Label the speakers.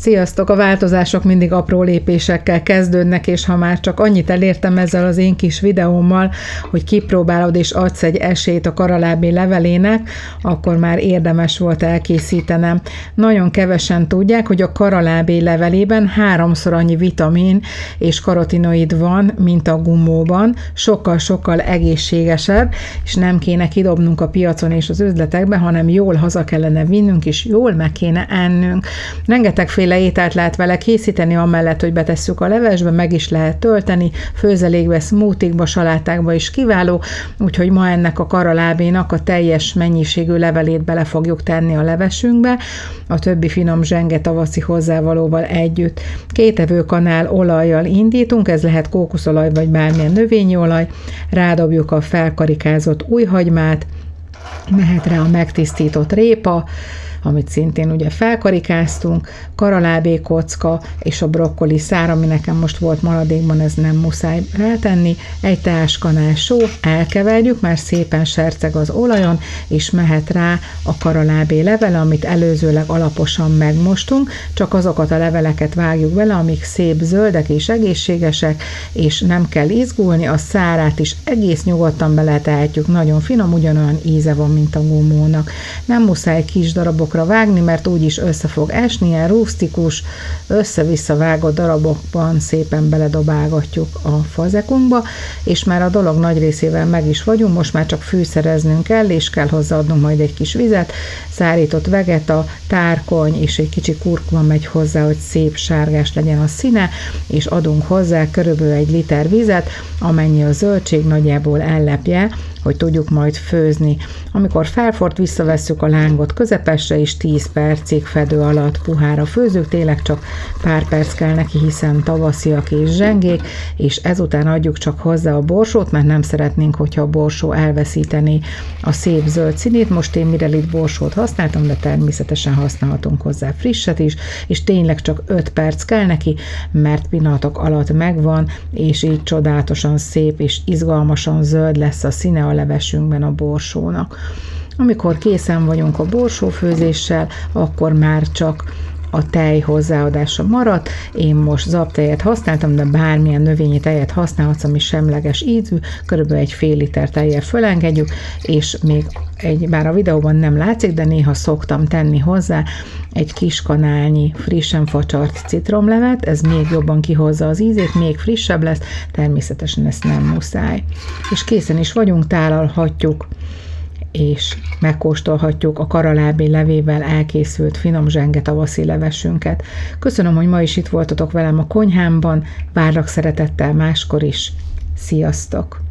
Speaker 1: Sziasztok! A változások mindig apró lépésekkel kezdődnek, és ha már csak annyit elértem ezzel az én kis videómmal, hogy kipróbálod és adsz egy esélyt a karalábé levelének, akkor már érdemes volt elkészítenem. Nagyon kevesen tudják, hogy a karalábé levelében 3-szor annyi vitamin és karotinoid van, mint a gumóban. Sokkal-sokkal egészségesebb, és nem kéne kidobnunk a piacon és az üzletekben, hanem jól haza kellene vinnünk, és jól meg kéne ennünk. Rengetegféle ételt lehet vele készíteni, amellett, hogy betesszük a levesbe, meg is lehet tölteni, főzelékbe, smoothie-kba, salátákba is kiváló, úgyhogy ma ennek a karalábénak a teljes mennyiségű levelét bele fogjuk tenni a levesünkbe, a többi finom zsenge tavaszi hozzávalóval együtt. 2 evőkanál olajjal indítunk, ez lehet kókuszolaj vagy bármilyen növényi olaj, rádobjuk a felkarikázott újhagymát, mehet rá a megtisztított répa, amit szintén ugye felkarikáztunk, karalábé kocka és a brokkoli szár, ami nekem most volt maradékban, ez nem muszáj rátenni, 1 teáskanál só, elkeverjük, már szépen serceg az olajon, és mehet rá a karalábé levele, amit előzőleg alaposan megmostunk, csak azokat a leveleket vágjuk bele, amik szép zöldek és egészségesek, és nem kell izgulni, a szárát is egész nyugodtan beletehetjük, nagyon finom, ugyanolyan íze van, mint a gumónak. Nem muszáj kis darabokra vágni, mert úgyis össze fog esni, ilyen rusztikus, össze-vissza vágott darabokban szépen beledobálgatjuk a fazekunkba, és már a dolog nagy részével meg is vagyunk, most már csak fűszereznünk kell, és kell hozzáadnunk majd egy kis vizet, szárított vegeta, tárkony és egy kicsi kurkuma megy hozzá, hogy szép sárgás legyen a színe, és adunk hozzá körülbelül 1 liter vizet, amennyi a zöldség nagyjából ellepje, hogy tudjuk majd főzni. Amikor felfort, visszavesszük a lángot közepesre, és 10 percig fedő alatt puhára főzzük, tényleg csak pár perc kell neki, hiszen tavasziak és zsengék, és ezután adjuk csak hozzá a borsót, mert nem szeretnénk, hogyha a borsó elveszíteni a szép zöld színét. Most én mirelit borsót használtam, de természetesen használhatunk hozzá frisset is, és tényleg csak 5 perc kell neki, mert pillanatok alatt megvan, és így csodálatosan szép és izgalmasan zöld lesz a színe a levesünkben a borsónak. Amikor készen vagyunk a borsófőzéssel, akkor már csak a tej hozzáadása maradt. Én most zabtejet használtam, de bármilyen növényi tejet használhatsz, ami semleges ízű, körülbelül 1 fél liter tejjel fölengedjük, és még bár a videóban nem látszik, de néha szoktam tenni hozzá 1 kis kanálnyi frissen facsart citromlevet, ez még jobban kihozza az ízét, még frissebb lesz, természetesen ezt nem muszáj. És készen is vagyunk, tálalhatjuk, és megkóstolhatjuk a karalábé levével elkészült finom zsenge tavaszi levesünket. Köszönöm, hogy ma is itt voltatok velem a konyhámban, várlak szeretettel máskor is. Sziasztok!